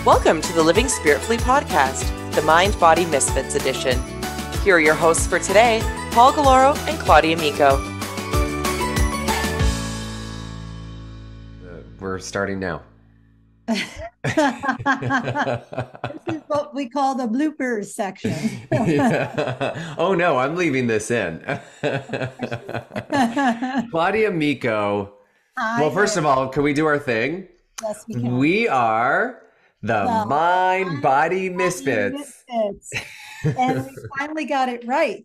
Welcome to the Living Spiritfully podcast, the Mind Body Misfits edition. Here are your hosts for today, Paul Galloro and Claudia Micco. We're starting now. This is what we call the bloopers section. Yeah. Oh no, I'm leaving this in. Claudia Micco. Hi Well, first there. of all, can we do our thing? Yes, we can. We are the Mind Body Misfits. And we finally got it right.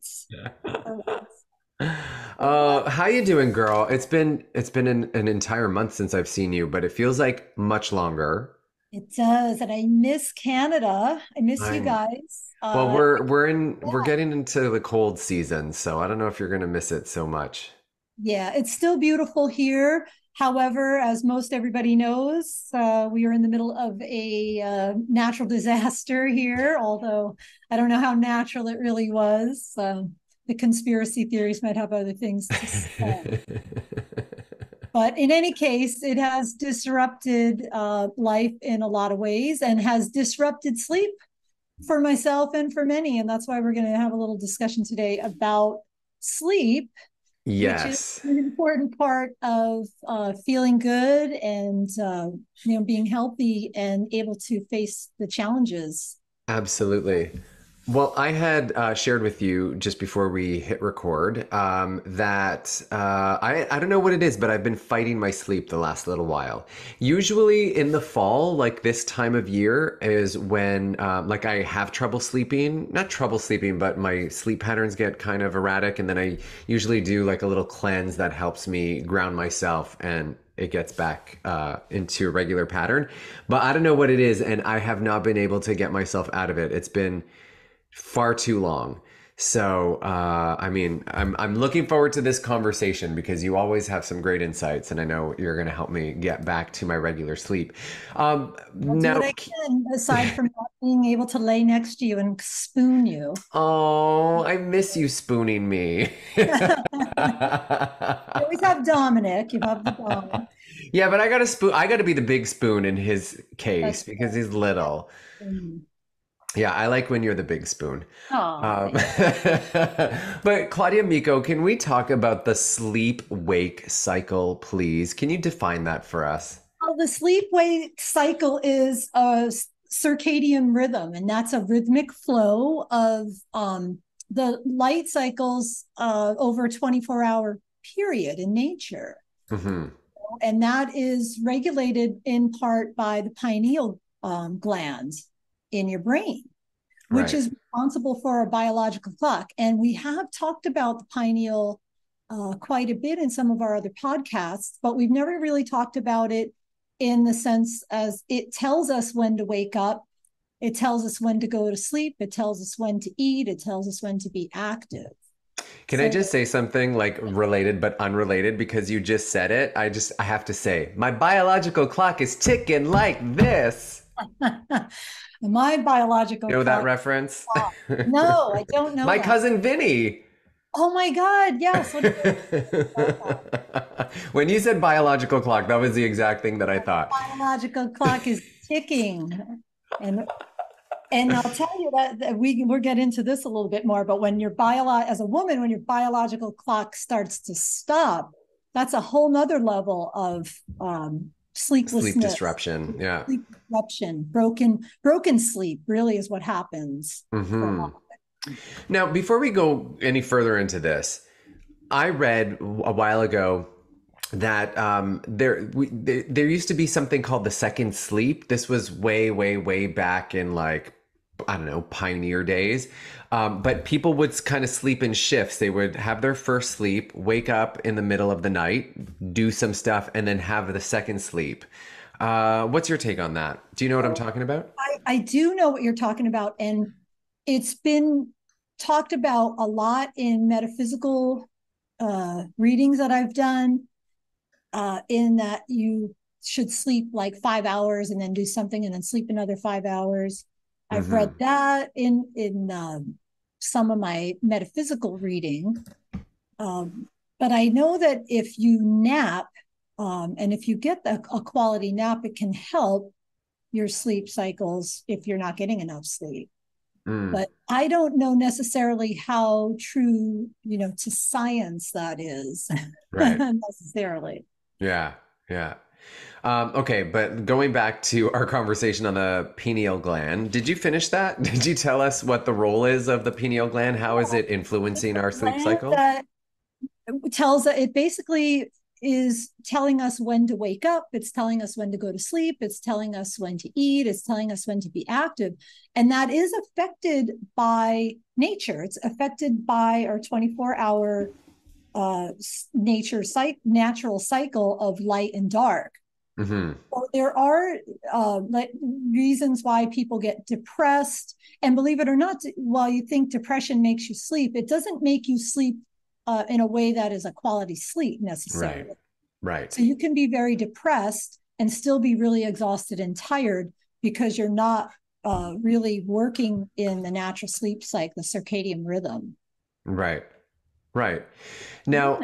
How you doing, girl? It's been an entire month since I've seen you, but it feels like much longer. It does, and I miss Canada. I miss you guys. Well, we're getting into the cold season, so I don't know if you're gonna miss it so much. Yeah, it's still beautiful here. However, as most everybody knows, we are in the middle of a natural disaster here, although I don't know how natural it really was. The conspiracy theories might have other things to say. But in any case, it has disrupted life in a lot of ways and has disrupted sleep for myself and for many. And that's why we're going to have a little discussion today about sleep. Yes. Which is an important part of feeling good and being healthy and able to face the challenges. Absolutely. Well, I had shared with you just before we hit record that I don't know what it is, but I've been fighting my sleep the last little while. Usually in the fall, like this time of year is when like I have trouble sleeping, not trouble sleeping, but my sleep patterns get kind of erratic. And then I usually do like a little cleanse that helps me ground myself and it gets back into a regular pattern. But I don't know what it is. And I have not been able to get myself out of it. It's been far too long. So, I mean, I'm looking forward to this conversation because you always have some great insights, and I know you're going to help me get back to my regular sleep. I'll do what I can, aside from not being able to lay next to you and spoon you. Oh, I miss you spooning me. You always have Dominic. You have the Dominic. Yeah, but I got to spoon. I got to be the big spoon in his case because he's little. Yeah, I like when you're the big spoon. But Claudia Micco, can we talk about the sleep-wake cycle, please? Can you define that for us? Well, the sleep-wake cycle is a circadian rhythm, and that's a rhythmic flow of the light cycles over a 24-hour period in nature. Mm-hmm. And that is regulated in part by the pineal glands in your brain, which is responsible for a biological clock. And we have talked about the pineal quite a bit in some of our other podcasts, but we've never really talked about it in the sense as it tells us when to wake up, it tells us when to go to sleep, it tells us when to eat, it tells us when to be active. Can I just say something like related but unrelated because you just said it? I have to say, my biological clock is ticking like this. My biological You know that reference? No, I don't know. My cousin Vinny. Oh my God, yes. When you said biological clock, that was the exact thing that I thought. Biological clock is ticking. And I'll tell you that we'll get into this a little bit more, but when as a woman, when your biological clock starts to stop, that's a whole nother level of sleeplessness, sleep disruption. Yeah, sleep disruption, broken sleep really is what happens. Mm-hmm. Now, before we go any further into this, I read a while ago that there used to be something called the second sleep. This was way back in like, I don't know, pioneer days. But people would kind of sleep in shifts. They would have their first sleep, wake up in the middle of the night, do some stuff, and then have the second sleep. What's your take on that? Do you know what I'm talking about? I do know what you're talking about. And it's been talked about a lot in metaphysical readings that I've done, in that you should sleep like 5 hours and then do something and then sleep another 5 hours. I've read that in some of my metaphysical reading. But I know that if you nap, and if you get a quality nap, it can help your sleep cycles if you're not getting enough sleep. Mm, But I don't know necessarily how true, to science that is right. necessarily. Yeah. Yeah. Okay, but going back to our conversation on the pineal gland, did you finish that? Did you tell us what the role is of the pineal gland? How is it It's influencing a our sleep gland cycle? that tells it basically is telling us when to wake up, it's telling us when to go to sleep, it's telling us when to eat, it's telling us when to be active, and that is affected by nature. It's affected by our 24-hour natural cycle of light and dark. Hmm. So there are reasons why people get depressed, and believe it or not, while you think depression makes you sleep, it doesn't make you sleep in a way that is a quality sleep Right. necessarily. Right. So you can be very depressed and still be really exhausted and tired because you're not really working in the natural sleep cycle, the circadian rhythm. Right. Right. Now,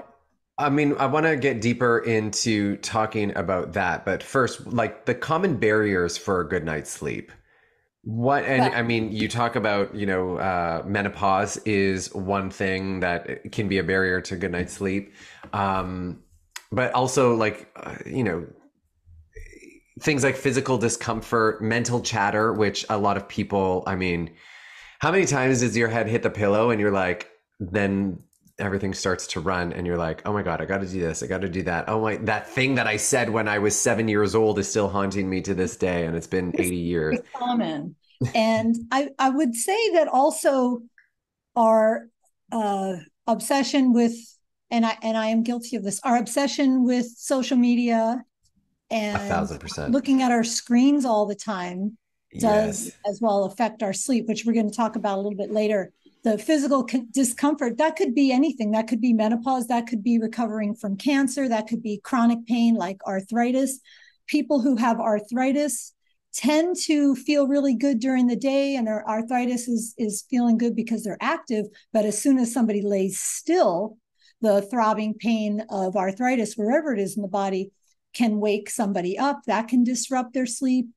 I mean, I want to get deeper into talking about that, but first, like the common barriers for a good night's sleep. What, and Well, I mean, you talk about, menopause is one thing that can be a barrier to good night's sleep. Um, but also things like physical discomfort, mental chatter, which a lot of people, I mean, how many times does your head hit the pillow and you're like, then everything starts to run and you're like, oh my God, I got to do this. I got to do that. Oh my, that thing that I said when I was 7 years old is still haunting me to this day. And it's been it's 80 years. very common. And I would say that also our obsession with, and I am guilty of this, our obsession with social media A and thousand percent. looking at our screens all the time does Yes. as well affect our sleep, which we're going to talk about a little bit later. The physical discomfort, that could be anything. That could be menopause, that could be recovering from cancer, that could be chronic pain like arthritis. People who have arthritis tend to feel really good during the day, and their arthritis is feeling good because they're active. But as soon as somebody lays still, the throbbing pain of arthritis, wherever it is in the body, can wake somebody up. That can disrupt their sleep.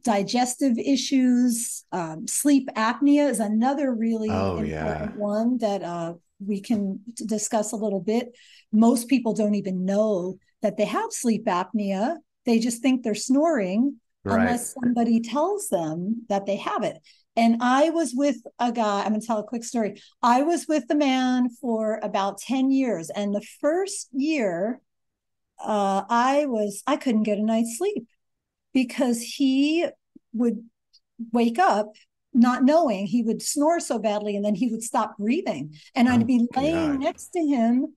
Digestive issues, sleep apnea is another really Oh yeah. important one that we can discuss a little bit. Most people don't even know that they have sleep apnea. They just think they're snoring Right. unless somebody tells them that they have it. And I was with a guy, I'm going to tell a quick story. I was with the man for about 10 years. And the first year, I couldn't get a night's sleep because he would wake up not knowing, he would snore so badly and then he would stop breathing. And I'd Oh be laying God. next to him,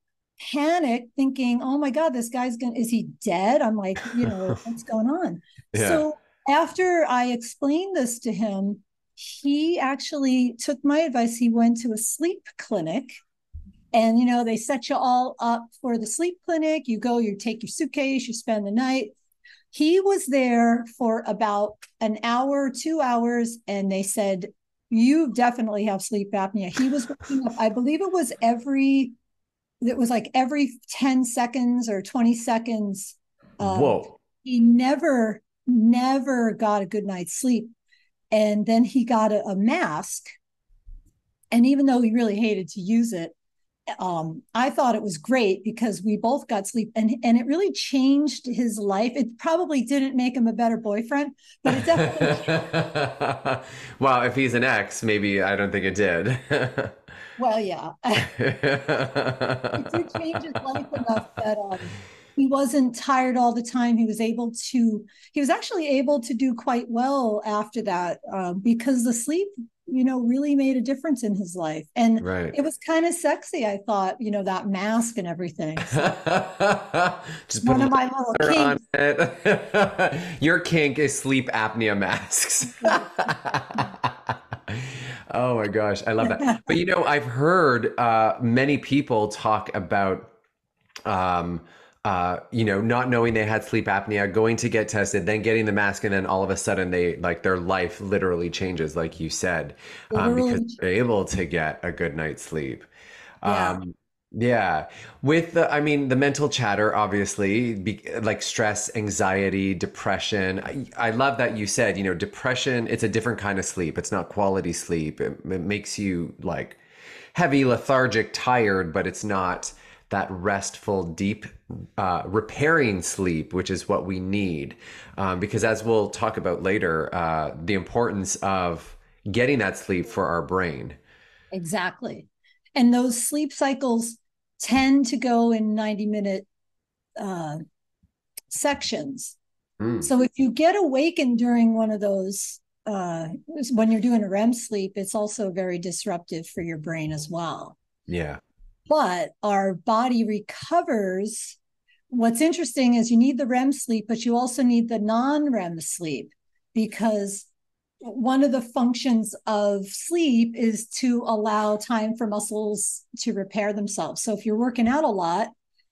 panicked, thinking, oh my God, this guy's gonna, is he dead? I'm like, what's going on? Yeah. So after I explained this to him, he actually took my advice. He went to a sleep clinic, and they set you all up for the sleep clinic. You go, you take your suitcase, you spend the night. He was there for about an hour, 2 hours, and they said, you definitely have sleep apnea. He was waking up, I believe it was like every 10 seconds or 20 seconds. Whoa. He never got a good night's sleep. And then he got a mask. And even though he really hated to use it, I thought it was great because we both got sleep, and it really changed his life. It probably didn't make him a better boyfriend, but it definitely. Well, if he's an ex, maybe I don't think it did. Well, yeah, it did change his life enough that he wasn't tired all the time. He was actually able to do quite well after that because the sleep, really made a difference in his life. And Right. it was kind of sexy, I thought, that mask and everything. So Just put one a of little my little glitter on kinks. it. Your kink is sleep apnea masks. Oh my gosh, I love that. But I've heard many people talk about not knowing they had sleep apnea, going to get tested, then getting the mask, and then all of a sudden they like their life literally changes, like you said, because Literally, they're able to get a good night's sleep. yeah. Um, Yeah. With I mean, the mental chatter, obviously, like stress, anxiety, depression. I love that you said, depression, it's a different kind of sleep. It's not quality sleep. It makes you like heavy, lethargic, tired, but it's not that restful, deep, repairing sleep, which is what we need. Because as we'll talk about later, the importance of getting that sleep for our brain. Exactly. And those sleep cycles tend to go in 90-minute sections. Mm, So if you get awakened during one of those, when you're doing a REM sleep, it's also very disruptive for your brain as well. yeah. But our body recovers. What's interesting is you need the REM sleep, but you also need the non-REM sleep, because one of the functions of sleep is to allow time for muscles to repair themselves. So if you're working out a lot,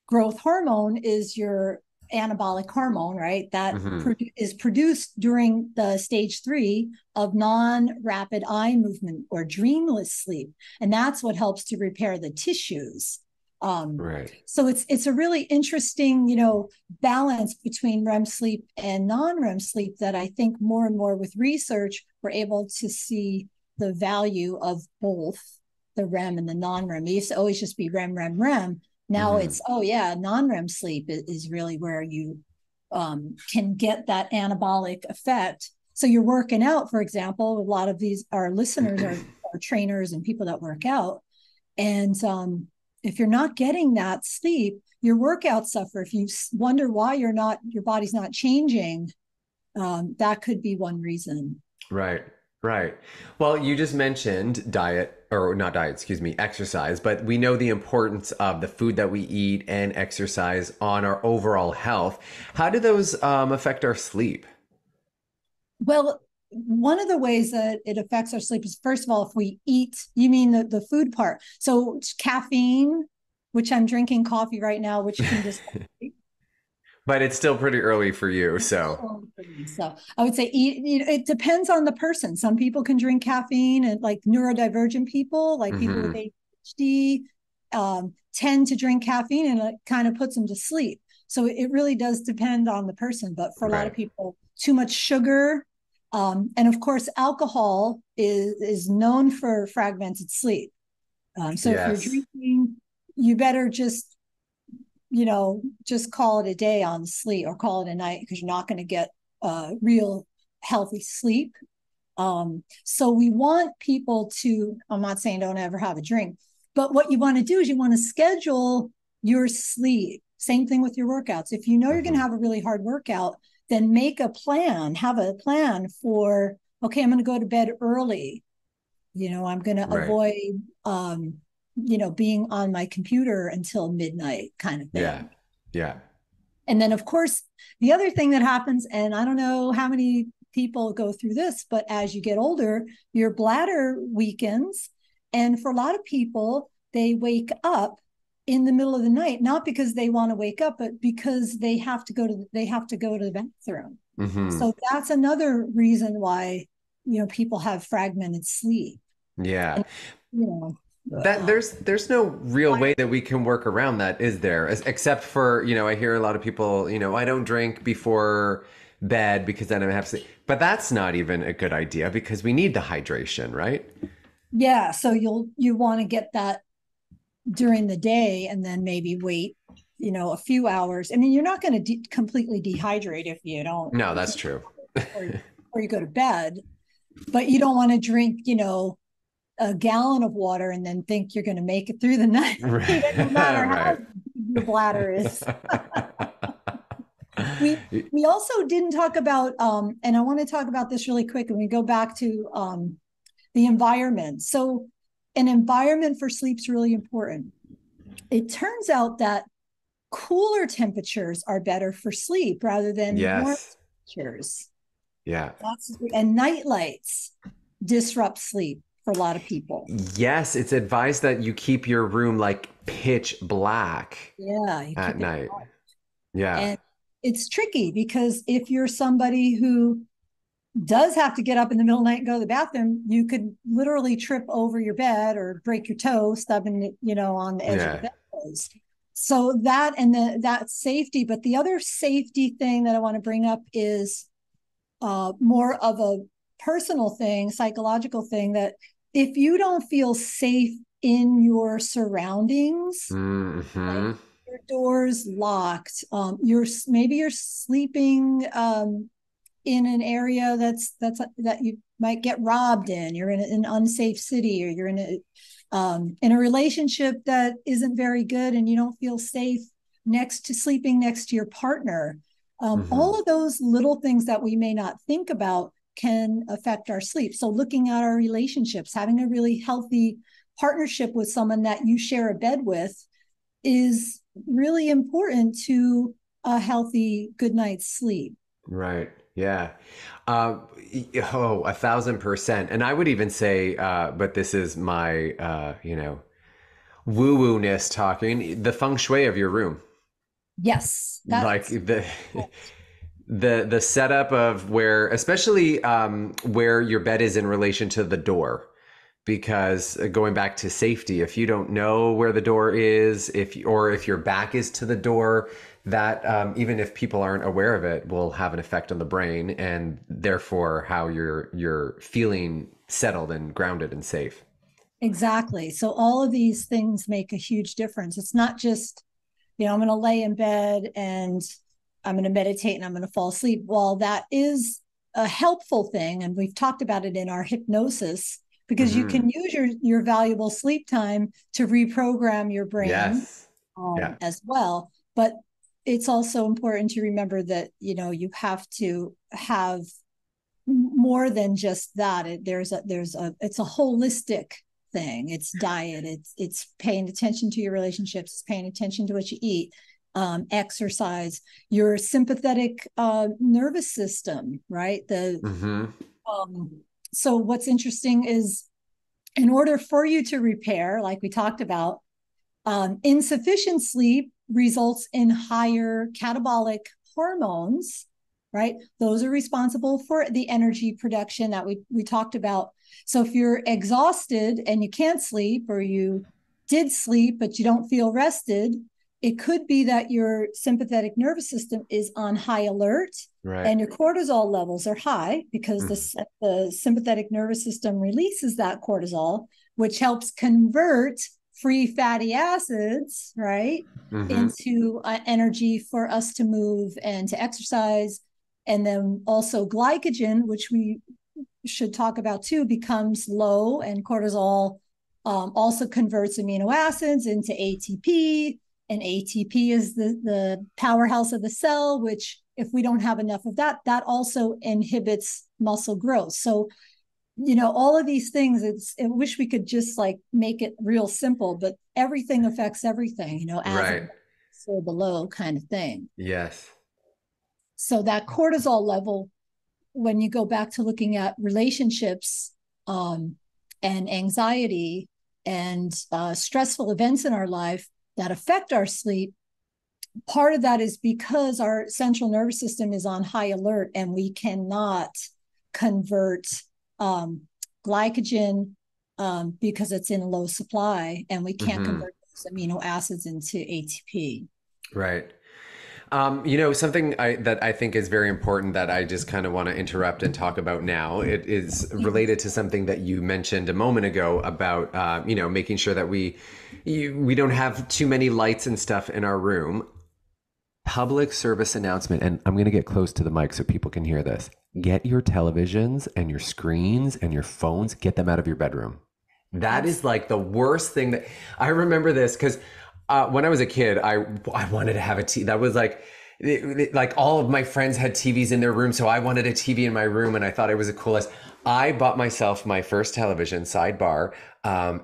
growth hormone is your anabolic hormone, right? That Hmm. is produced during the stage 3 of non-rapid eye movement or dreamless sleep. And that's what helps to repair the tissues. Right. So it's a really interesting, balance between REM sleep and non-REM sleep that I think more and more with research, we're able to see the value of both the REM and the non-REM. It used to always just be REM, REM, REM. Now Hmm. it's, oh yeah, non-REM sleep is really where you can get that anabolic effect. So you're working out, for example, a lot of these, our listeners are trainers and people that work out. And if you're not getting that sleep, your workouts suffer. If you wonder why your body's not changing, that could be one reason. Right, right. Well, you just mentioned diet, or not diet, excuse me, exercise, but we know the importance of the food that we eat and exercise on our overall health. How do those affect our sleep? Well, one of the ways that it affects our sleep is, first of all, if we eat, you mean the food part. So caffeine, which I'm drinking coffee right now, which can just But it's still pretty early for you, so. so I would say it depends on the person. Some people can drink caffeine, and like neurodivergent people, like people with Hmm. ADHD, tend to drink caffeine, and it kind of puts them to sleep. So it really does depend on the person. But for a lot of Right. people, too much sugar, and of course, alcohol is known for fragmented sleep. So if you're Yes. drinking, you better just call it a day on sleep or call it a night, because you're not going to get real healthy sleep. So we want people to, I'm not saying don't ever have a drink, but what you want to do is you want to schedule your sleep. Same thing with your workouts. If you know you're going to Hmm. have a really hard workout, then make a plan, have a plan for, okay, I'm going to go to bed early. I'm going to Right. avoid, being on my computer until midnight kind of Yeah. thing. Yeah. And then, of course, the other thing that happens, and I don't know how many people go through this, but as you get older, your bladder weakens. And for a lot of people, they wake up in the middle of the night, not because they want to wake up, but because they have to go to the bathroom. Hmm. So that's another reason why, people have fragmented sleep. Yeah. And, you know, That there's no real way that we can work around that, is there? Except for, I hear a lot of people, I don't drink before bed because then I have sleep. But that's not even a good idea because we need the hydration, right? yeah. So you want to get that during the day and then maybe wait, a few hours. I mean, you're not going to completely dehydrate if you don't, No, that's true. or you go to bed, but you don't want to drink, a gallon of water and then think you're going to make it through the night, no matter how Right. your bladder is. We also didn't talk about, and I want to talk about this really quick, and we go back to the environment. So an environment for sleep is really important. It turns out that cooler temperatures are better for sleep rather than warm Yes. temperatures. Yeah. And night lights disrupt sleep for a lot of people. Yes, it's advised that you keep your room like pitch black Yeah, you at keep it night. dark. Yeah. And it's tricky because if you're somebody who does have to get up in the middle of the night and go to the bathroom, you could literally trip over your bed or break your toe stubbing it, on the edge of the Yeah. bed. those. So that and that safety, but the other safety thing that I want to bring up is more of a personal thing, psychological thing, that if you don't feel safe in your surroundings, like your door's locked, maybe you're sleeping in an area that you might get robbed in, you're in an unsafe city, or you're in a relationship that isn't very good and you don't feel safe sleeping next to your partner. All of those little things that we may not think about can affect our sleep. So looking at our relationships, having a really healthy partnership with someone that you share a bed with is really important to a healthy good night's sleep. Right. Yeah. 1,000%. And I would even say, but this is my, woo-woo-ness talking, the feng shui of your room. Yes. Like the setup of where, especially where your bed is in relation to the door. Because going back to safety, if you don't know where the door is, if your back is to the door, that even if people aren't aware of it, will have an effect on the brain, and therefore how you're feeling settled and grounded and safe. Exactly. So all of these things make a huge difference. It's not just, I'm going to lay in bed and I'm going to meditate and I'm going to fall asleep. While that is a helpful thing, and we've talked about it in our hypnosis, because you can use your valuable sleep time to reprogram your brain as well. But it's also important to remember that, you have to have more than just that. It's a holistic thing. It's diet. It's paying attention to your relationships. It's paying attention to what you eat, exercise, your sympathetic nervous system, right? So what's interesting is, in order for you to repair, like we talked about, insufficient sleep results in higher catabolic hormones, right? Those are responsible for the energy production that we talked about. So if you're exhausted and you can't sleep, or you did sleep but you don't feel rested, it could be that your sympathetic nervous system is on high alert, and your cortisol levels are high, because the sympathetic nervous system releases that cortisol, which helps convert free fatty acids, right, into energy for us to move and to exercise. And then also glycogen, which we should talk about too, becomes low, and cortisol also converts amino acids into ATP. And ATP is the powerhouse of the cell, which, if we don't have enough of that, that also inhibits muscle growth. So, all of these things, I wish we could just make it real simple, but everything affects everything, as so below kind of thing. Yes. So that cortisol level, when you go back to looking at relationships and anxiety and stressful events in our life that affect our sleep, part of that is because our central nervous system is on high alert, and we cannot convert glycogen because it's in low supply, and we can't convert those amino acids into ATP. Right. Something that I think is very important that I just kind of want to interrupt and talk about now. It is related to something that you mentioned a moment ago about, making sure that we don't have too many lights and stuff in our room. Public service announcement, and I'm going to get close to the mic so people can hear this. Get your televisions and your screens and your phones, get them out of your bedroom. That is like the worst thing that I remember this, because when I was a kid, I wanted to have a TV. That was like all of my friends had TVs in their room, so I wanted a TV in my room, and I thought it was the coolest. I bought myself my first television, sidebar.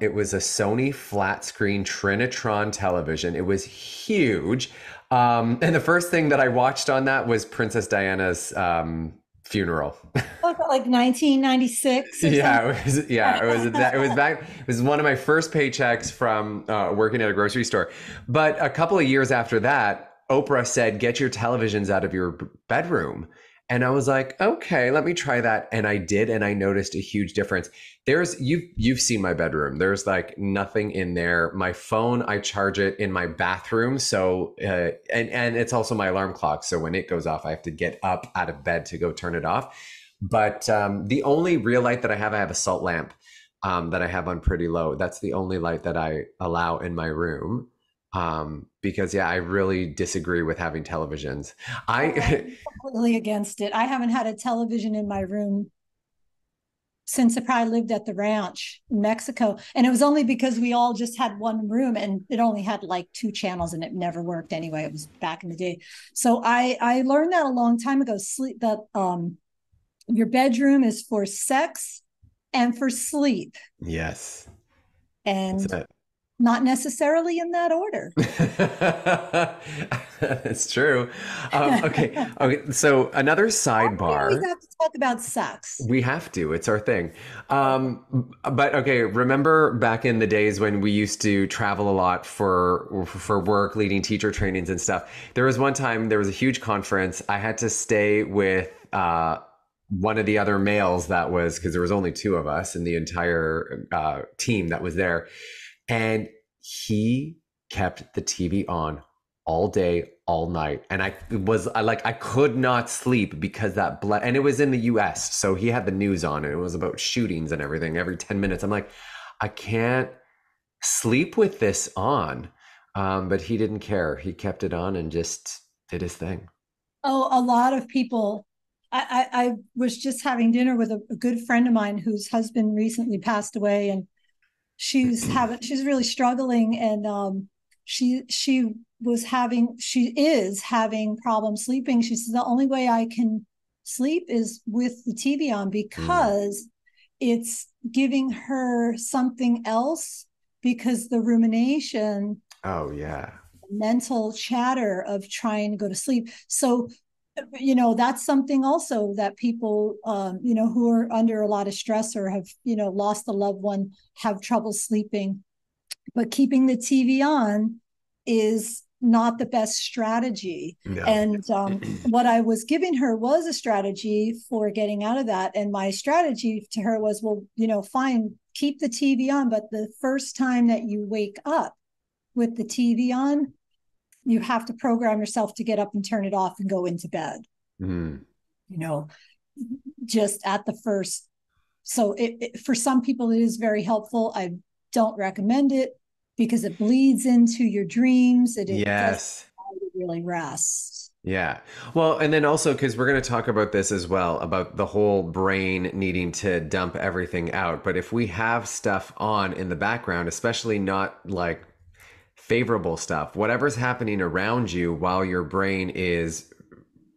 It was a Sony flat screen Trinitron television. It was huge. And the first thing that I watched on that was Princess Diana's funeral. Like 1996. It was one of my first paychecks from working at a grocery store. But a couple of years after that, Oprah said, get your televisions out of your bedroom. And I was like, okay, let me try that. And I did, and I noticed a huge difference. You've seen my bedroom. There's like nothing in there. My phone, I charge it in my bathroom. So and it's also my alarm clock. So when it goes off, I have to get up out of bed to go turn it off. But the only real light that I have a salt lamp that I have on pretty low. That's the only light that I allow in my room. Because yeah, I really disagree with having televisions. I'm completely against it. I haven't had a television in my room since I probably lived at the ranch in Mexico. And it was only because we all just had one room and it only had like two channels and it never worked anyway. It was back in the day. So I learned that a long time ago. Sleep that your bedroom is for sex and for sleep. Yes. And not necessarily in that order. It's true. Okay. Okay. So another sidebar. We have to talk about sex. We have to. It's our thing. But okay. Remember back in the days when we used to travel a lot for work, leading teacher trainings and stuff. There was one time there was a huge conference. I had to stay with one of the other males that was because there was only two of us in the entire team that was there. And he kept the TV on all day, all night. And I could not sleep because that blood, and it was in the US. So he had the news on and it was about shootings and everything every 10 minutes. I'm like, I can't sleep with this on. But he didn't care. He kept it on and just did his thing. Oh, a lot of people. I was just having dinner with a good friend of mine whose husband recently passed away, and she's really struggling, and she is having problems sleeping. She says the only way I can sleep is with the TV on because it's giving her something else, because the rumination, oh yeah, mental chatter of trying to go to sleep. So that's something also that people who are under a lot of stress or have lost a loved one have trouble sleeping. But keeping the TV on is not the best strategy. No. And what I was giving her was a strategy for getting out of that. And my strategy to her was, well, fine, keep the TV on, but the first time that you wake up with the TV on, you have to program yourself to get up and turn it off and go into bed. Just at the first. So for some people, it is very helpful. I don't recommend it because it bleeds into your dreams. It doesn't really rest. Yeah. Well, and then also, because we're going to talk about this as well, about the whole brain needing to dump everything out. But if we have stuff on in the background, especially not like favorable stuff, whatever's happening around you while your brain is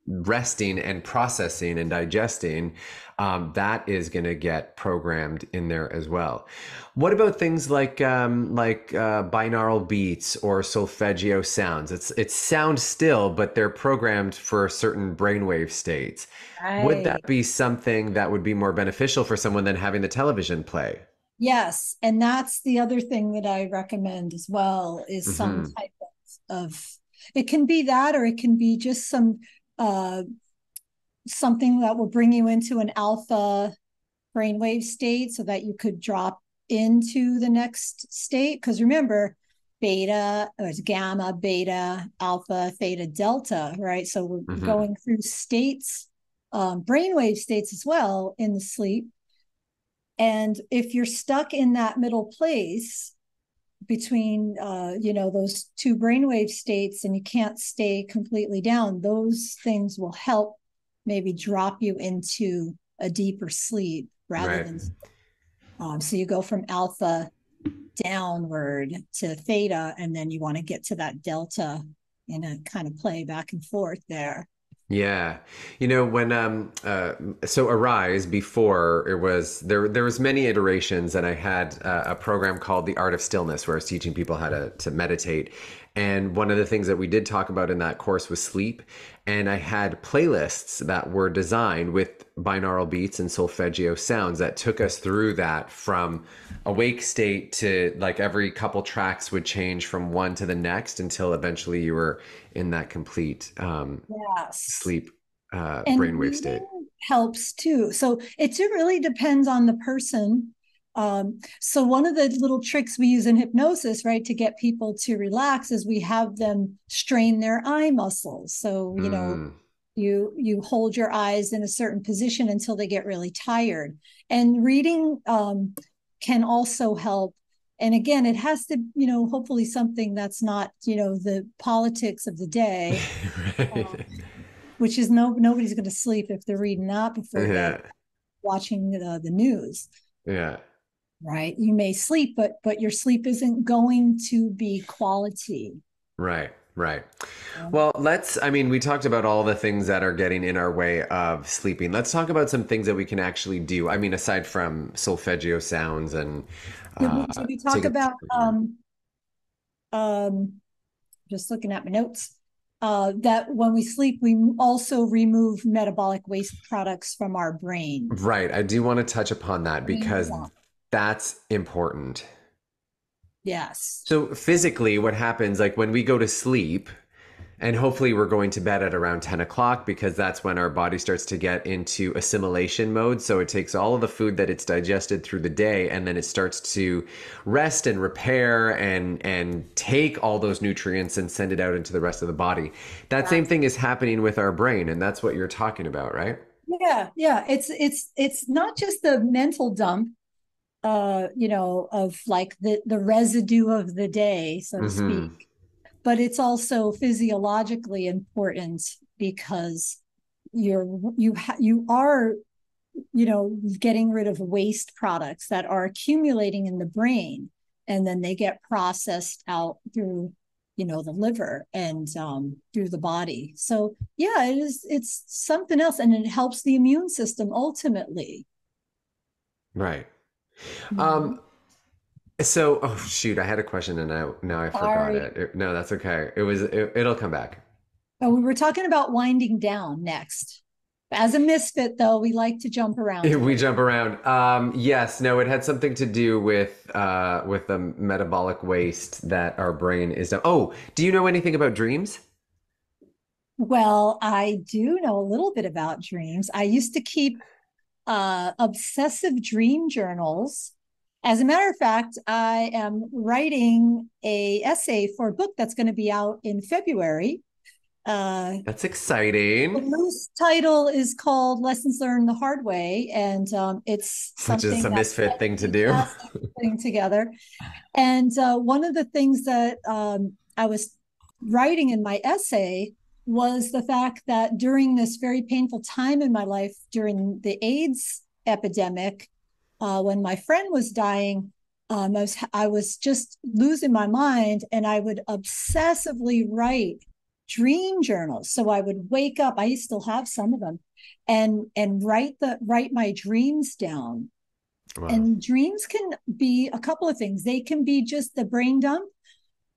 resting and processing and digesting, that is going to get programmed in there as well. What about things like binaural beats or solfeggio sounds? It's sound still, but they're programmed for certain brainwave states. Right. Would that be something that would be more beneficial for someone than having the television play? Yes. And that's the other thing that I recommend as well is some type of, it can be that, or it can be just some, something that will bring you into an alpha brainwave state so that you could drop into the next state. Because remember, beta, there's gamma, beta, alpha, theta, delta, right? So we're going through states, brainwave states as well in the sleep. And if you're stuck in that middle place between, those two brainwave states and you can't stay completely down, those things will help maybe drop you into a deeper sleep rather than, so you go from alpha downward to theta, and then you want to get to that delta and kind of play back and forth there. Yeah. When so Arise, before it was there was many iterations, and I had a program called The Art of Stillness where I was teaching people how to meditate. And one of the things that we did talk about in that course was sleep. And I had playlists that were designed with binaural beats and solfeggio sounds that took us through that from awake state to like every couple tracks would change from one to the next until eventually you were in that complete sleep And brainwave state. reading helps too. So it really depends on the person. So one of the little tricks we use in hypnosis, right, to get people to relax is we have them strain their eye muscles. So, you hold your eyes in a certain position until they get really tired. And reading can also help. And again, it has to, hopefully something that's not, the politics of the day. Right. Which is nobody's going to sleep if they're reading that before bed, Yeah. watching the news. Yeah. Right, you may sleep, but your sleep isn't going to be quality. Right. Right. Well, we talked about all the things that are getting in our way of sleeping. Let's talk about some things that we can actually do. I mean, aside from solfeggio sounds and Did we talk about just looking at my notes, that when we sleep, we also remove metabolic waste products from our brain. Right. I do want to touch upon that because that's important. Yes. So physically, what happens, like when we go to sleep, and hopefully we're going to bed at around 10 o'clock because that's when our body starts to get into assimilation mode. So it takes all of the food that it's digested through the day, and then it starts to rest and repair and take all those nutrients and send it out into the rest of the body. That same thing is happening with our brain, and that's what you're talking about, right? Yeah. It's not just the mental dump, of like the residue of the day, so to speak, but it's also physiologically important because you are getting rid of waste products that are accumulating in the brain, and then they get processed out through the liver and through the body. So yeah, it's something else, and it helps the immune system ultimately. Right. Mm-hmm. So, oh shoot, I had a question and now I forgot Sorry. it. No, that's okay. It'll come back. Oh, we were talking about winding down next. As a misfit, though, we like to jump around a We little. jump around. Yes, no, it had something to do with the metabolic waste that our brain is done. Oh, do you know anything about dreams? Well, I do know a little bit about dreams. I used to keep obsessive dream journals. As a matter of fact, I am writing a essay for a book that's going to be out in February. That's The exciting. loose title is called Lessons Learned the Hard Way, and it's Which is something a that's misfit thing to do. putting together. And one of the things that I was writing in my essay was the fact that during this very painful time in my life, during the AIDS epidemic, when my friend was dying, I was just losing my mind, and I would obsessively write dream journals. So I would wake up, I still have some of them, and write my dreams down. Wow. And dreams can be a couple of things. They can be just the brain dump,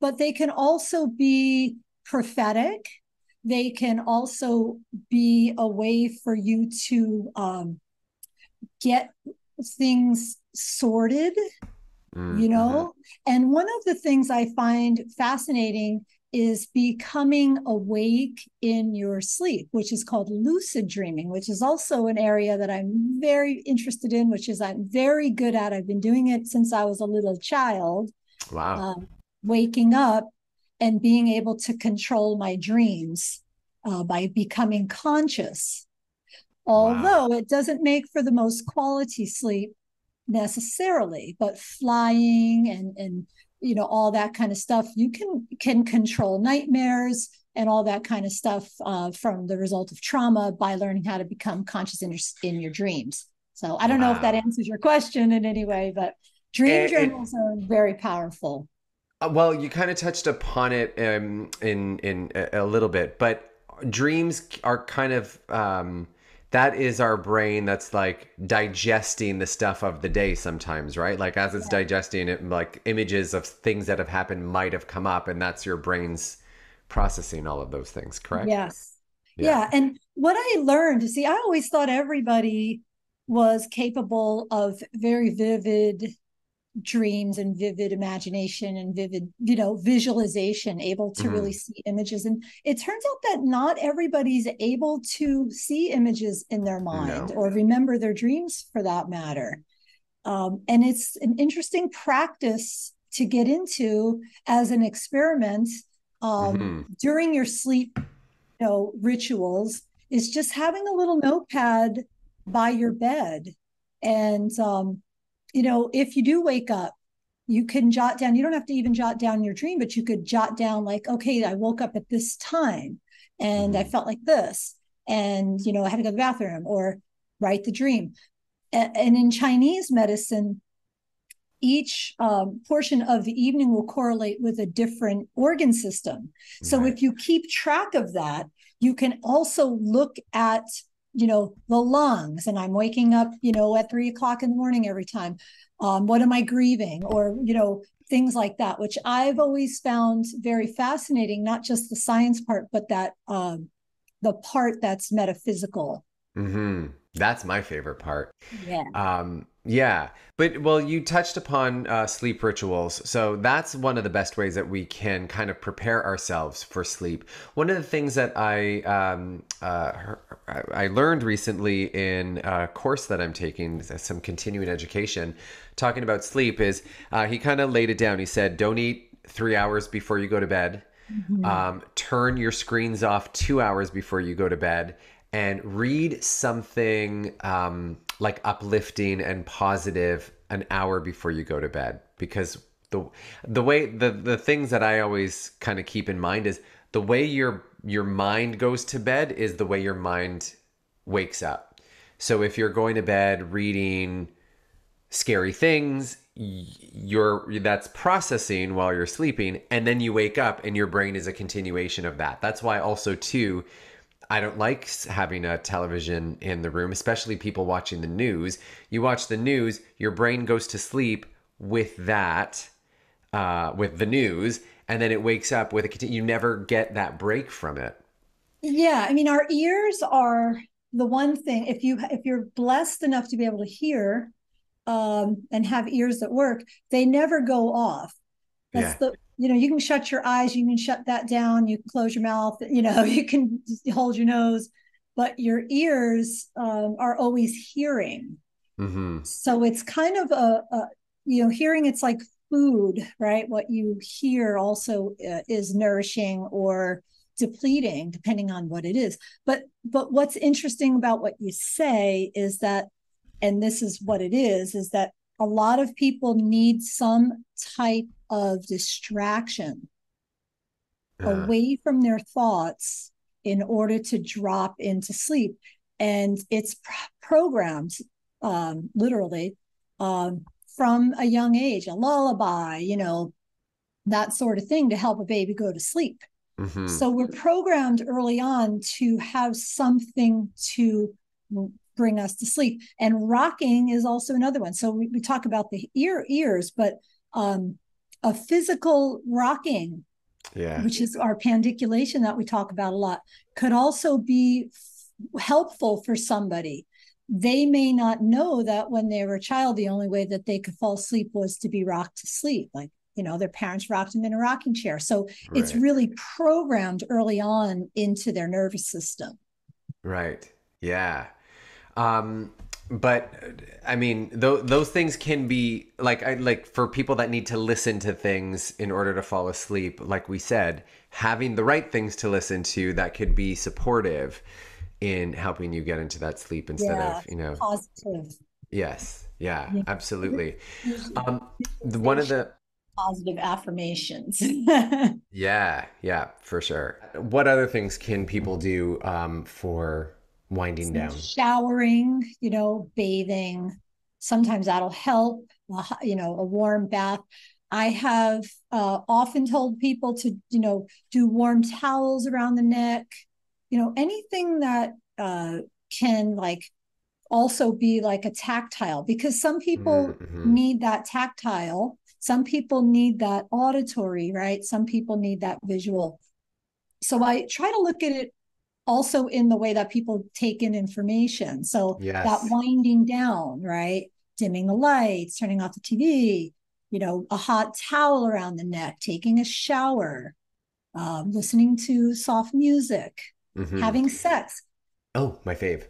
but they can also be prophetic. They can also be a way for you to get things sorted, Mm-hmm. And one of the things I find fascinating is becoming awake in your sleep, which is called lucid dreaming, which is also an area that I'm very interested in, which is I'm very good at. I've been doing it since I was a little child, Wow. uh, waking up and being able to control my dreams by becoming conscious. Wow. Although it doesn't make for the most quality sleep necessarily, but flying and all that kind of stuff, you can control nightmares and all that kind of stuff from the result of trauma by learning how to become conscious in your dreams. So I don't know if that Wow. answers your question in any way, but dream journals are very powerful. Well, you kind of touched upon it in a little bit, but dreams are kind of that is our brain that's like digesting the stuff of the day sometimes, right? Like as it's digesting it, like images of things that have happened might have come up, and that's your brain's processing all of those things, correct? Yes. Yeah. Yeah. And what I learned, see, I always thought everybody was capable of very vivid dreams and vivid imagination and vivid, visualization, able to really see images. And it turns out that not everybody's able to see images in their mind or remember their dreams for that matter. And it's an interesting practice to get into as an experiment during your sleep, rituals, is just having a little notepad by your bed. And, if you do wake up, you can jot down, you don't have to even jot down your dream, but you could jot down like, okay, I woke up at this time and I felt like this. And, I had to go to the bathroom, or write the dream. And in Chinese medicine, each portion of the evening will correlate with a different organ system. So if you keep track of that, you can also look at, the lungs. And I'm waking up, at 3 o'clock in the morning every time. What am I grieving? Or, things like that, which I've always found very fascinating, not just the science part, but that the part that's metaphysical. That's my favorite part. Yeah. But well, you touched upon sleep rituals. So that's one of the best ways that we can kind of prepare ourselves for sleep. One of the things that I learned recently in a course that I'm taking, some continuing education, talking about sleep, is he kind of laid it down. He said, don't eat 3 hours before you go to bed. Turn your screens off 2 hours before you go to bed. And read something like uplifting and positive an hour before you go to bed. Because the things that I always kind of keep in mind is the way your mind goes to bed is the way your mind wakes up. So if you're going to bed reading scary things, that's processing while you're sleeping, and then you wake up and your brain is a continuation of that. That's why also too, I don't like having a television in the room, especially people watching the news. You watch the news, your brain goes to sleep with that, with the news, and then it wakes up with you never get that break from it. Yeah, I mean, our ears are the one thing. If you're blessed enough to be able to hear, and have ears that work, they never go off. That's you can shut your eyes, you can shut that down, you can close your mouth, you can hold your nose, but your ears are always hearing. So it's kind of hearing, it's like food, right? What you hear also is nourishing or depleting, depending on what it is. But what's interesting about what you say is that, and this is what it is that a lot of people need some type of distraction away from their thoughts in order to drop into sleep. And it's programmed literally from a young age, a lullaby, that sort of thing to help a baby go to sleep. So we're programmed early on to have something to bring us to sleep. And rocking is also another one. So we talk about the ears, but a physical rocking, which is our pandiculation that we talk about a lot, could also be helpful for somebody. They may not know that when they were a child, the only way that they could fall asleep was to be rocked to sleep. Like, their parents rocked them in a rocking chair. So it's really programmed early on into their nervous system. Right. Yeah. But I mean, those things can be like for people that need to listen to things in order to fall asleep, like we said, having the right things to listen to that could be supportive in helping you get into that sleep instead of, positive. Yes. Yeah, absolutely. One of the positive affirmations. Yeah, for sure. What other things can people do for winding down? Showering, bathing. Sometimes that'll help, a warm bath. I have often told people to, do warm towels around the neck, anything that can also be like a tactile, because some people need that tactile. Some people need that auditory, right? Some people need that visual. So I try to look at it also in the way that people take in information. So that winding down, right? Dimming the lights, turning off the TV, a hot towel around the neck, taking a shower, listening to soft music, Hmm. having sex. Oh, my fave.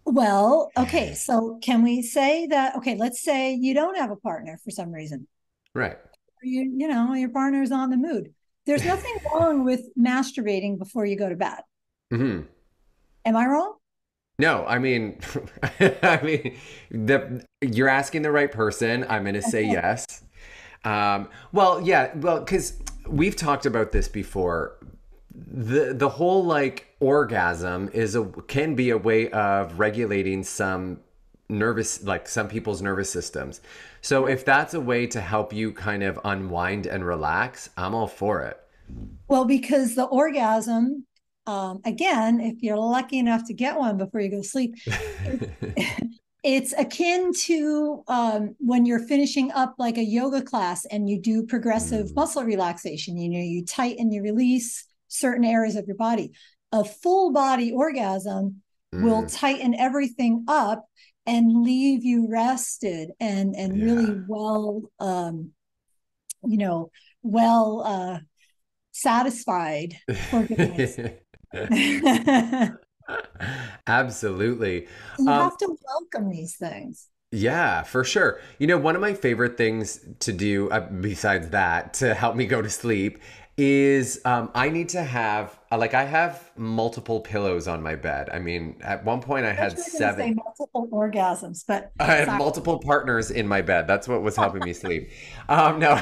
Well, okay, so can we say that, okay, let's say you don't have a partner for some reason. Right. Your partner's on the mood. There's nothing wrong with masturbating before you go to bed. Hmm. Am I wrong? No, I mean, I mean, you're asking the right person. I'm going to say yes. Well, yeah, well, because we've talked about this before. The whole like orgasm can be a way of regulating some some people's nervous systems. So if that's a way to help you kind of unwind and relax, I'm all for it. Well, because the orgasm, again, if you're lucky enough to get one before you go to sleep, it's akin to when you're finishing up like a yoga class and you do progressive Mm, muscle relaxation. You tighten, you release certain areas of your body. A full body orgasm will mm, tighten everything up and leave you rested and yeah. really well, you know, well satisfied for good night's sleep. Absolutely. You Um, have to welcome these things. Yeah, for sure. One of my favorite things to do, besides that, to help me go to sleep is I need to have, like, I have multiple pillows on my bed. I mean, at one point I I thought had you were going to say seven, multiple orgasms, but I had sorry. multiple partners in my bed. That's what was helping me sleep. No.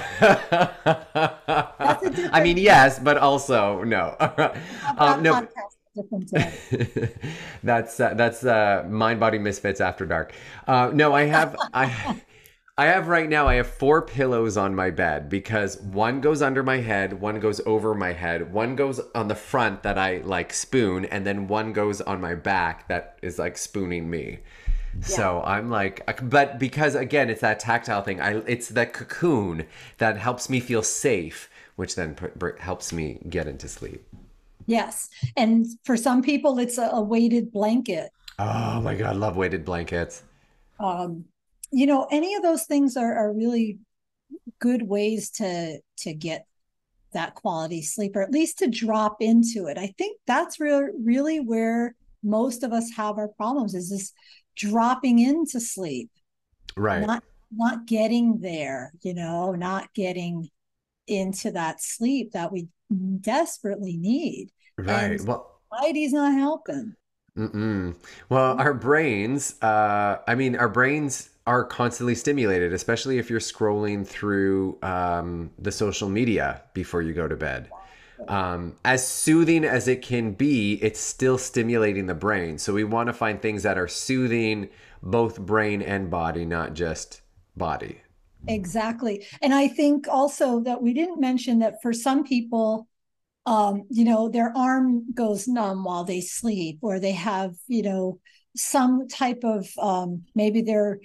That's a I mean, different, yes, but also no. we'll have that No, podcast a different day. that's Mind Body Misfits After Dark. No, I have right now. I have four pillows on my bed because one goes under my head, one goes over my head, one goes on the front that I like spoon, and then one goes on my back that is like spooning me. Yeah, So I'm like, but because again, it's that tactile thing. It's the cocoon that helps me feel safe, which then helps me get into sleep. yes. And for some people, it's a weighted blanket. Oh my God, love weighted blankets. Um, any of those things are really good ways to get that quality sleep, or at least to drop into it. I think that's really where most of us have our problems, is this dropping into sleep, Right, not getting there, not getting into that sleep that we desperately need. And right. Well, society's not helping. mm-mm. Well, our brains are constantly stimulated, especially if you're scrolling through the social media before you go to bed. As soothing as it can be, it's still stimulating the brain. So we want to find things that are soothing both brain and body, not just body. Exactly. And I think also that we didn't mention that for some people, their arm goes numb while they sleep, or they have, some type of, maybe they're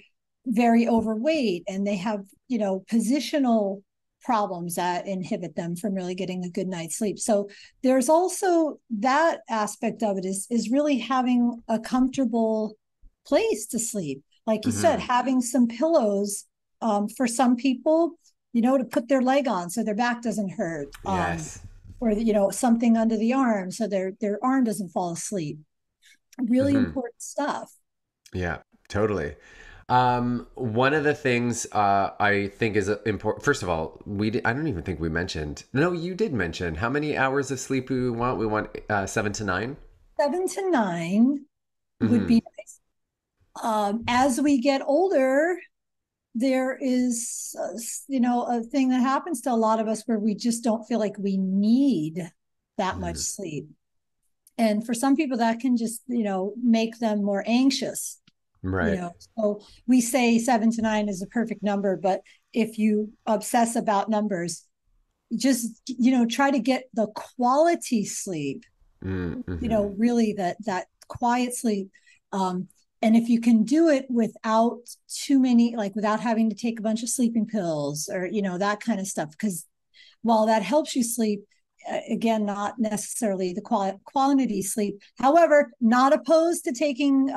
very overweight and they have, positional problems that inhibit them from really getting a good night's sleep. So there's also that aspect of it, is really having a comfortable place to sleep. Like you said, Hmm. having some pillows, for some people, to put their leg on so their back doesn't hurt. Yes. Or something under the arm so their arm doesn't fall asleep. Really Hmm. important stuff. Yeah, totally. One of the things I think is important. First of all, I don't even think we mentioned. No, you did mention how many hours of sleep we want. We want 7 to 9. 7 to 9 would Hmm. be nice. As we get older, there is a thing that happens to a lot of us where we just don't feel like we need that much Hmm. sleep, and for some people that can just make them more anxious. Right. So we say 7 to 9 is a perfect number, but if you obsess about numbers, just try to get the quality sleep, Mm-hmm. really that quiet sleep. And if you can do it without too many, like without having to take a bunch of sleeping pills or that kind of stuff, because while that helps you sleep, again, not necessarily the quality sleep. However, not opposed to taking,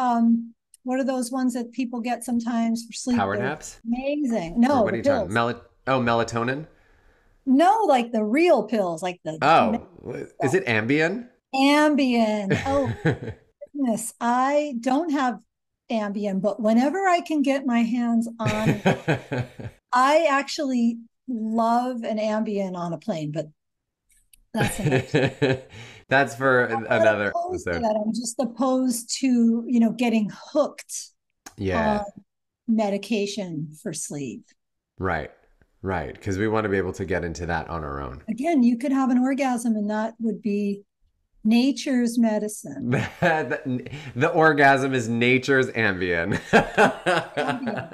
what are those ones that people get sometimes for sleep? Power They're naps? amazing. Or No, what the are you talking? pills. Oh, melatonin? No, like the real pills, like the Oh, is it Ambien? Ambien. Oh goodness, I don't have Ambien, but whenever I can get my hands on, I actually love an Ambien on a plane, but that's another. That's for Not another opposed to episode. that. I'm just opposed to, getting hooked on Yeah, medication for sleep. right, right. Because we want to be able to get into that on our own. Again, you could have an orgasm and that would be nature's medicine. The orgasm is nature's Ambien. Ambien.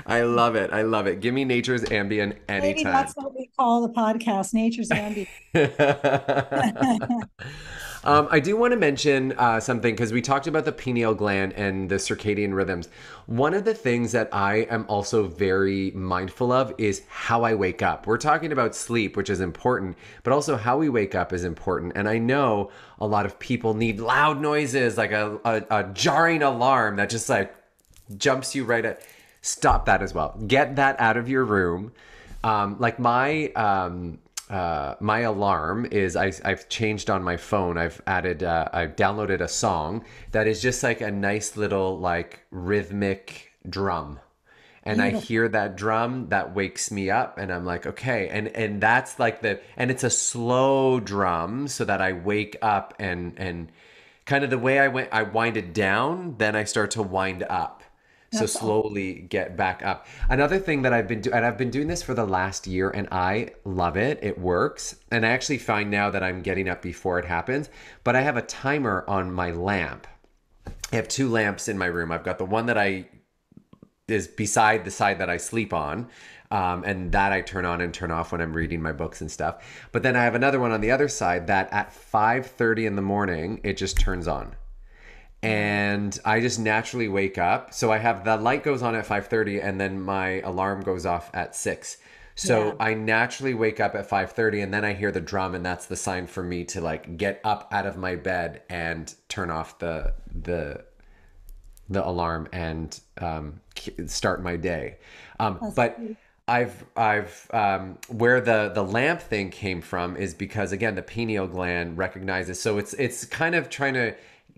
I love it. I love it. Give me nature's Ambien Maybe anytime. that's what we call the podcast, Nature's Ambien. I do want to mention something because we talked about the pineal gland and the circadian rhythms. One of the things that I am also very mindful of is how I wake up. We're talking about sleep, which is important, but also how we wake up is important. And I know a lot of people need loud noises, like a jarring alarm that just like jumps you right at. Stop that as well. Get that out of your room. Like my alarm is I've changed on my phone. I've downloaded a song that is just like a nice little like rhythmic drum. And I Beautiful. hear that drum that wakes me up and I'm like, okay. And that's like and it's a slow drum so that I wake up and kind of the way I wind it down, then I start to wind up. So That's all. slowly get back up. Another thing that I've been doing, and I've been doing this for the last year, and I love it. It works. And I actually find now that I'm getting up before it happens, but I have a timer on my lamp. I have two lamps in my room. I've got the one that I is beside the side that I sleep on. And that I turn on and turn off when I'm reading my books and stuff. But then I have another one on the other side that at 5:30 in the morning, it just turns on and I just naturally wake up. So I have the light goes on at 5:30 and then my alarm goes off at 6. Yeah. So I naturally wake up at 5:30 and then I hear the drum and that's the sign for me to like get up out of my bed and turn off the alarm and start my day. That's But great. I've where the lamp thing came from is because again the pineal gland recognizes, so it's kind of trying to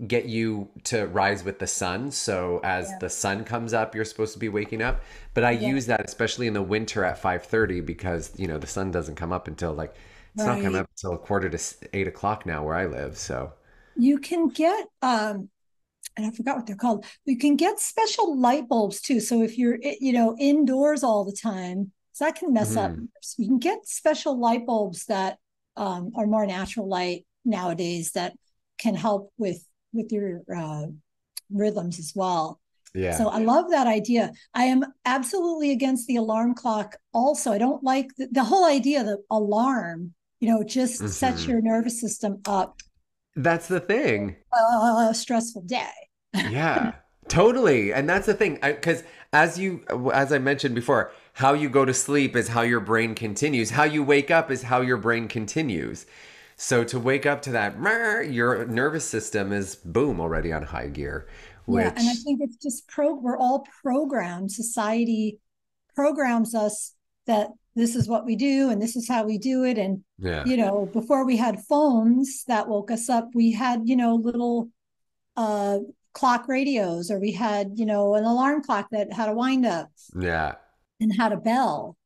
get you to rise with the sun. So as Yeah. the sun comes up, you're supposed to be waking up. But I Yeah. use that especially in the winter at 5:30 because the sun doesn't come up until like it's not coming Right. up until quarter to 8 o'clock now where I live. So You can get and I forgot what they're called. You can get special light bulbs too. So if you're indoors all the time, so that can mess up. mhm. So you can get special light bulbs that are more natural light nowadays that can help with your rhythms as well. Yeah. So I love that idea. I am absolutely against the alarm clock. Also, I don't like the whole idea of the alarm. Just sets hmm your nervous system up That's the thing. a stressful day. Yeah, totally. And that's the thing, because as I mentioned before, how you go to sleep is how your brain continues. How you wake up is how your brain continues. So to wake up to that, your nervous system is boom already on high gear, Yeah, and I which, think it's just we're all programmed. Society programs us that this is what we do and this is how we do it. And yeah, before we had phones that woke us up, we had little uh clock radios, or we had an alarm clock that had a wind up yeah, and had a bell,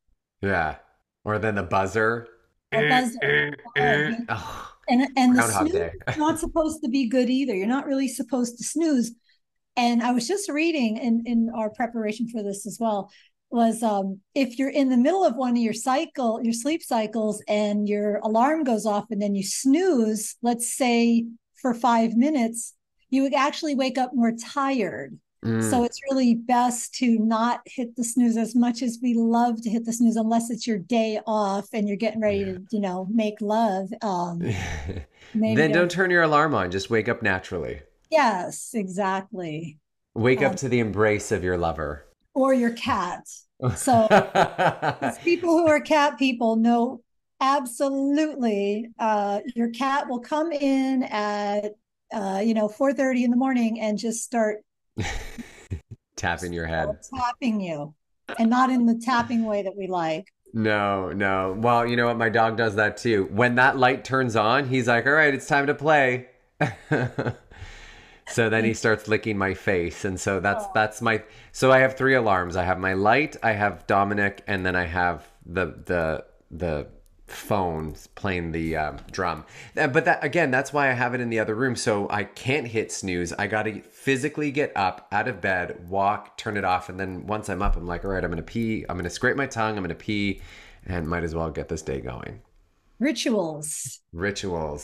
yeah. Or then the buzzer. a buzzer. Oh, Oh, and the Groundhog snooze Day. is not supposed to be good either. You're not really supposed to snooze. And I was just reading in our preparation for this as well, was if you're in the middle of one of your sleep cycles, and your alarm goes off and then you snooze, let's say for 5 minutes, you would actually wake up more tired. So Mm, it's really best to not hit the snooze as much as we love to hit the snooze, unless it's your day off and you're getting ready yeah. to, make love. Maybe Then don't. don't turn your alarm on. Just wake up naturally. Yes, exactly. Wake up Um, to the embrace of your lover. or your cat. So as people who are cat people know, absolutely, your cat will come in at 4:30 in the morning and just start Tapping your head. tapping you. and not in the tapping way that we like. No, no. Well, you know what? My dog does that too. When that light turns on, he's like, all right, it's time to play. So then he starts licking my face. And so that's my, so I have three alarms. I have my light, I have Dominic, and then I have the phone playing the drum. But that, again, that's why I have it in the other room. So I can't hit snooze. I got to physically get up out of bed, walk, turn it off. And then once I'm up, I'm like, all right, I'm going to pee. I'm going to scrape my tongue. I'm going to pee, and might as well get this day going. Rituals.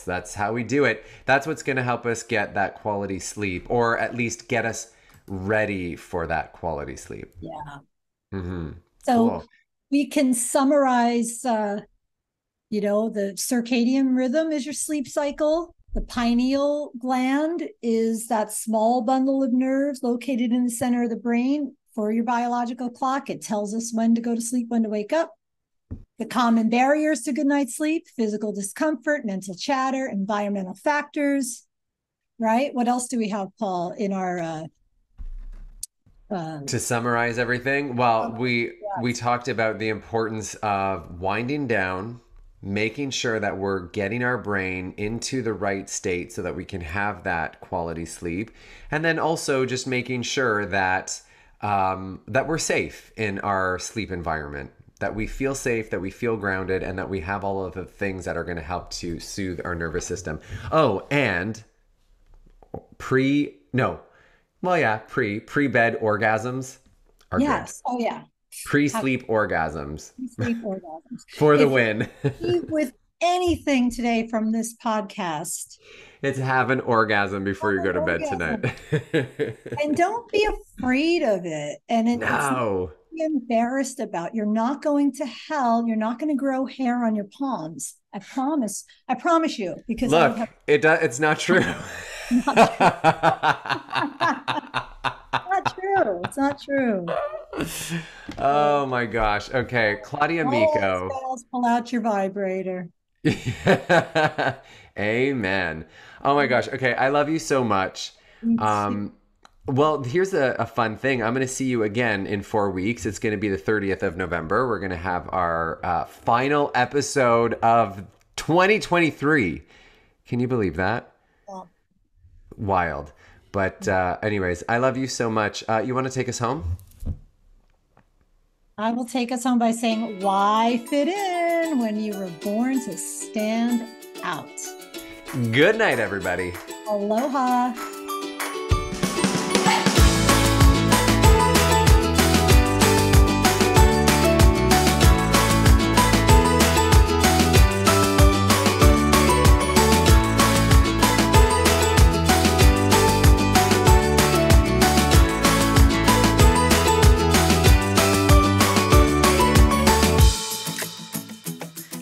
That's how we do it. That's what's going to help us get that quality sleep, or at least get us ready for that quality sleep. Yeah. Mm-hmm. So cool. We can summarize, the circadian rhythm is your sleep cycle. The pineal gland is that small bundle of nerves located in the center of the brain for your biological clock. It tells us when to go to sleep, when to wake up. The common barriers to good night's sleep: physical discomfort, mental chatter, environmental factors, right? What else do we have, Paul, in our... To summarize everything, well, we talked about the importance of winding down, making sure that we're getting our brain into the right state so that we can have that quality sleep, and then also just making sure that that we're safe in our sleep environment, that we feel safe, that we feel grounded, and that we have all of the things that are going to help to soothe our nervous system. Oh, and pre-bed orgasms are good. Oh, yeah. Pre-sleep orgasms. Pre-sleep orgasms. For the win. With anything today from this podcast, it's have an orgasm before you go to bed tonight. And don't be afraid of it. And it's no. be embarrassed about. You're not going to hell. You're not going to grow hair on your palms. I promise you. Because look, it's not true. Not true. It's not true. Oh my gosh. Okay, Claudia Micco. Pull out your vibrator. Amen. Oh my gosh. Okay, I love you so much. Well, here's a fun thing. I'm going to see you again in 4 weeks. It's going to be the 30th of November. We're going to have our final episode of 2023. Can you believe that? Yeah. Wild. But anyways, I love you so much. You want to take us home? I will take us home by saying, why fit in when you were born to stand out? Good night, everybody. Aloha.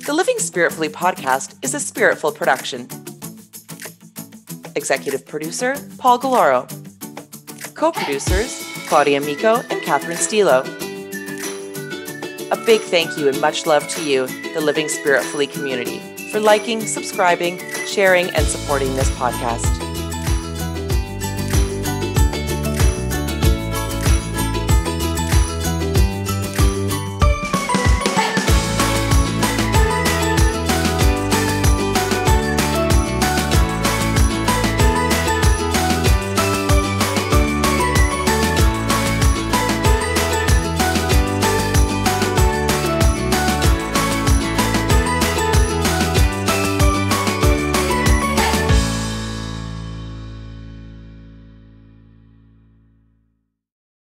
The Living Spiritfully podcast is a Spiritful production. Executive producer, Paul Galloro. Co-producers, Claudia Micco and Catherine Stilo. A big thank you and much love to you, the Living Spiritfully community, for liking, subscribing, sharing, and supporting this podcast.